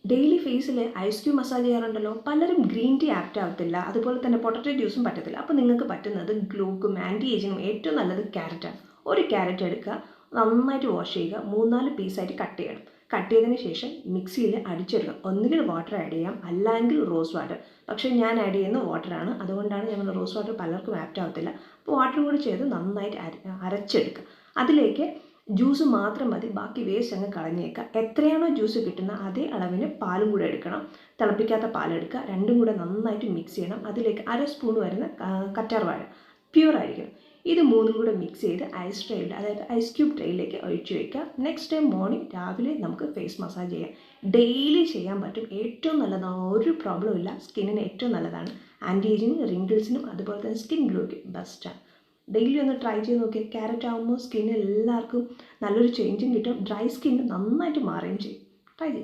Daily ഫേസിൽ ice cube massage ചെയ്യാറുണ്ടല്ലോ, പലരും green tea apt ആവത്തില്ല, അതുപോലെ തന്നെ പൊട്ടറ്റോ ജ്യൂസും പറ്റത്തില്ല. അപ്പോൾ നിങ്ങൾക്ക് പറ്റുന്നത് ഗ്ലോക്കും ആൻറ്റി ഏജിനും ഏറ്റവും നല്ലത് ക്യാരറ്റാണ്. ഒരു ക്യാരറ്റ് എടുക്കുക, നന്നായിട്ട് വാഷ് ചെയ്യുക, 3-4 പീസായിട്ട് കട്ട് ചെയ്യണം. കട്ട് ചെയ്തതിന് ശേഷം മിക്സിയിൽ അടിച്ചെടുക്കുക. ഒന്നുകിൽ വാട്ടർ ആഡ് ചെയ്യാം, അല്ലെങ്കിൽ റോസ് വാട്ടർ. പക്ഷേ ഞാൻ ആഡ് ചെയ്യുന്ന വാട്ടറാണ്, അതുകൊണ്ടാണ് ഞങ്ങൾ റോസ് വാട്ടർ പലർക്കും ആപ്റ്റ് ആവത്തില്ല. അപ്പോൾ വാട്ടറും കൂടി ചെയ്ത് നന്നായിട്ട് അരച്ചെടുക്കുക. അതിലേക്ക് ജ്യൂസ് മാത്രം മതി, ബാക്കി വേസ്റ്റ് അങ്ങ് കളഞ്ഞേക്കുക. എത്രയാണോ ജ്യൂസ് കിട്ടുന്ന അതേ അളവിന് പാലും കൂടെ എടുക്കണം. തിളപ്പിക്കാത്ത പാലെടുക്കുക, രണ്ടും കൂടെ നന്നായിട്ട് മിക്സ് ചെയ്യണം. അതിലേക്ക് 1 സ്പൂൺ വരുന്ന കറ്റാർവാഴ പ്യൂർ ആയിരിക്കണം. ഇത് മൂന്നും കൂടെ മിക്സ് ചെയ്ത് ഐസ് ട്രേയിൽ, അതായത് ഐസ് ക്യൂബ് ട്രേയിലേക്ക് ഒഴിച്ച് വയ്ക്കുക. നെക്സ്റ്റ് ഡേ മോർണിംഗ് രാവിലെ നമുക്ക് ഫേസ് മസാജ് ചെയ്യാം. ഡെയിലി ചെയ്യാൻ പറ്റും, ഏറ്റവും നല്ലതാണ്, ഒരു പ്രോബ്ലം ഇല്ല. സ്കിന്നിന് ഏറ്റവും നല്ലതാണ്. ആൻറ്റി ഏജിനും റിങ്കിൾസിനും അതുപോലെ തന്നെ സ്കിൻ ഗ്ലോയ്ക്ക് ബെസ്റ്റാണ്. ഡെയിലി ഒന്ന് ട്രൈ ചെയ്ത് നോക്കിയാൽ ക്യാരറ്റ് ആകുമ്പോൾ സ്കിന്നിന് എല്ലാവർക്കും നല്ലൊരു ചേഞ്ചും കിട്ടും. ഡ്രൈ സ്കിൻ നന്നായിട്ട് മാറുകയും ചെയ്യും. ട്രൈ ചെയ്യും.